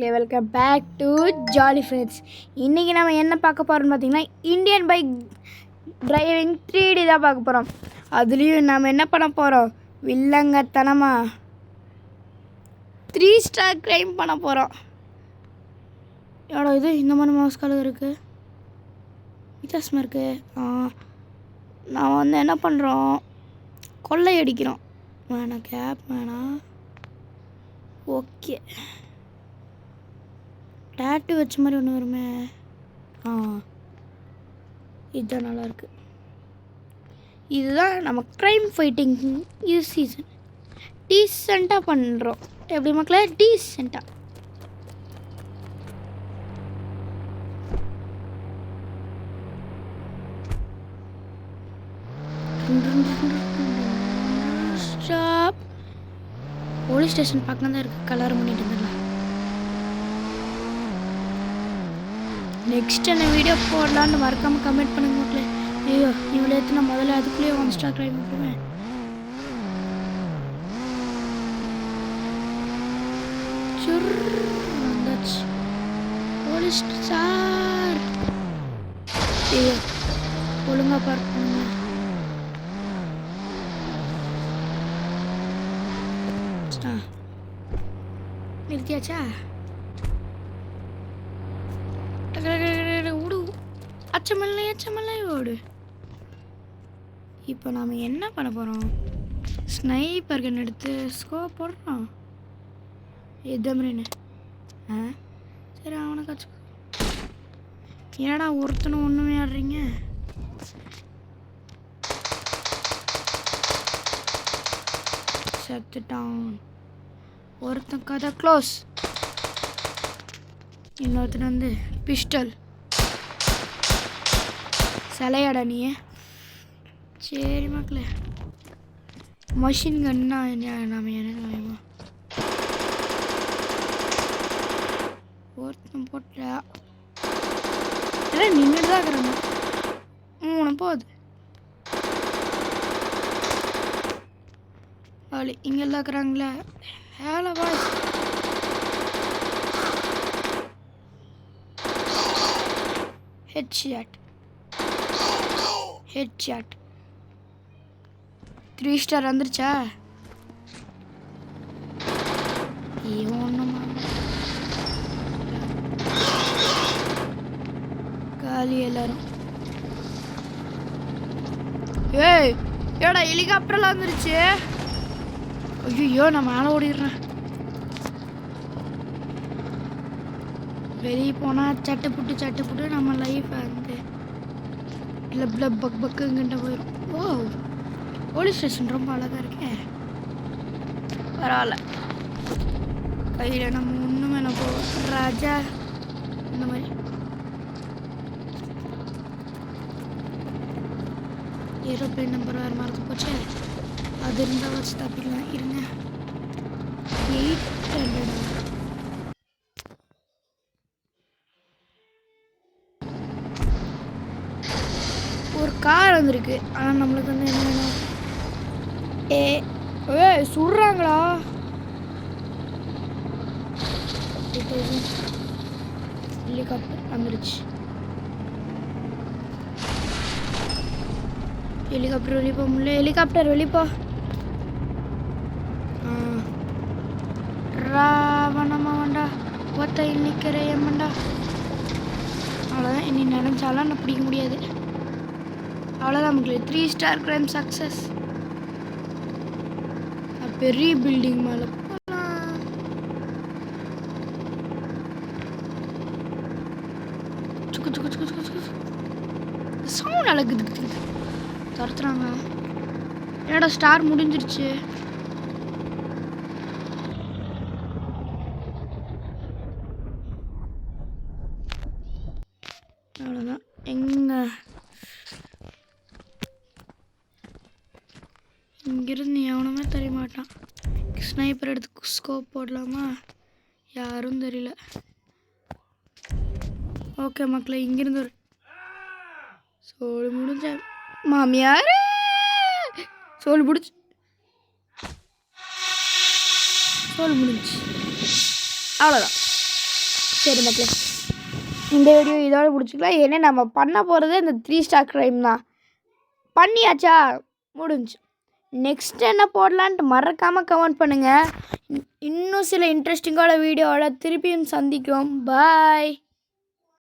Welcome back to jolly friends. இன்றைக்கி நம்ம என்ன பார்க்க போகிறோம்னு பார்த்தீங்கன்னா, இந்தியன் பைக் டிரைவிங் 3D தான் பார்க்க போகிறோம். அதுலேயும் நம்ம என்ன பண்ண போகிறோம், வில்லங்கத்தனமாக 3 ஸ்டார் கிரைம் பண்ண போகிறோம். எவ்வளோ இது இந்த மாதிரி மவுஸ் கலர் இருக்குது, வித்தியாசமாக இருக்குது. நான் வந்து என்ன பண்ணுறோம், கொள்ளையடிக்கிறோம். வேணாம், கேப் வேணாம். ஓகே, டேட்டு வச்ச மாதிரி ஒன்று வருமே. இதுதான் நல்லாயிருக்கு. இதுதான் நம்ம க்ரைம் ஃபைட்டிங் இது சீசன் டீசெண்டாக பண்ணுறோம். எப்படி மக்களே, டீசெண்டாக. ஸ்டாப். போலீஸ் ஸ்டேஷன் பக்கம் தான் இருக்குது. கலர் பண்ணிட்டு இருந்தேன். நெக்ஸ்ட் என்ன வீடியோ போடலான்னு மறக்காமல் கமெண்ட் பண்ணுங்க மக்களே. ஐயோ, இவ்வளோ எடுத்து நான் முதல்ல அதுக்குள்ளேயே 1 ஸ்டார் ட்ரை பண்ணுவேன். போலீஸ் சார், ஐயோ ஒழுங்காக பார்க் பண்ணுங்க. நிறுத்தியாச்சா? விடு, அச்சமில்லை ஓடு. இப்போ நாம் என்ன பண்ண போகிறோம், ஸ்னைப்பர் கன் எடுத்து ஸ்கோப் போடுறோம். எதமின்னு சரி, அவனை கச்சு. ஏடா ஒருத்தனும் ஒன்றுமே ஆடுறீங்க. செத்துட்டான் ஒருத்தன். கதை க்ளோஸ். இன்னொருத்தன் வந்து பிஸ்டல். சிலையாடா நீ? சரி மக்களே, மஷின் கன்னா நாம என்ன ஒருத்தன் போட்டா நின்றுட்டு தான் இருக்கிறாங்க. 3 போகுது. அவளி இங்கெல்லாம் இருக்கிறாங்களே. ஹலோ பாய்ஸ், ஹெட்ஷாட் 3 ஸ்டார் வந்துருச்சா? ஒன்றுமா காலி எல்லாரும். ஏய் ஏடா, ஹெலிகாப்டர்லாம் வந்துருச்சு. ஐயோ, நான் மேலே ஓடிடுறேன். வெளியே போனால் சட்டு புட்டு நம்ம லைஃப் வந்து இல்லை பக்குங்கிட்ட போயிடும். ஓ, போலீஸ் ஸ்டேஷன் ரொம்ப அழகாக இருக்கே. பரவாயில்ல, கையில் நம்ம ஒன்றுமே நம்ம ராஜா இந்த மாதிரி. ஏரோப்ளைன் நம்பர் வேறு மறந்து போச்சு. அது இருந்தால் வச்சு தப்பிக்கலாம். இருங்க, 800. ஒரு கார் வந்திருக்கு. ஆனால் நம்மளுக்கு வந்து என்ன வேணும்? ஏ சுடுறாங்களா? ஹெலிகாப்டர் வந்துருச்சு. ஹெலிகாப்டர் வெளியே போக முடியல. ஹெலிகாப்டர் வெளிப்போ. ராவணமா வேண்டா, ஒத்த இன்னிக்கிற ஏமாண்டா. அவ்வளோதான், இனி நினைச்சாலும் நான் பிடிக்க முடியாது. அவ்வளோதான் மக்களே, 3 ஸ்டார் கிரைம் சக்ஸஸ். பெரிய பில்டிங் மேலே போகலாம். சவுண்ட் அழகுது. துரத்துறாங்க. என்னடா, ஸ்டார் முடிஞ்சிருச்சு. அவ்வளோதான். இங்கிருந்து எவனுமே தெரிய மாட்டான். ஸ்னைப்பர் எடுத்து ஸ்கோப் போடலாமா? யாரும் தெரியல. ஓகே மக்களே, இங்கிருந்து ஒரு சோழ முடிஞ்ச மாமியார் சோழ முடிச்சு சோழ முடிஞ்சு. அவ்வளோதான். சரி மக்களே, இந்த வீடியோ இதோட முடிச்சுக்கலாம். ஏன்னா நம்ம பண்ண போகிறது இந்த 3 ஸ்டார் க்ரைம் தான். பண்ணியாச்சா, முடிஞ்சு. நெக்ஸ்ட் என்ன போடலான்ட்டு மறக்காமல் கமெண்ட் பண்ணுங்கள். இன்னும் சில இன்ட்ரெஸ்டிங்கான வீடியோவோட திருப்பியும் சந்திக்கும். பாய்.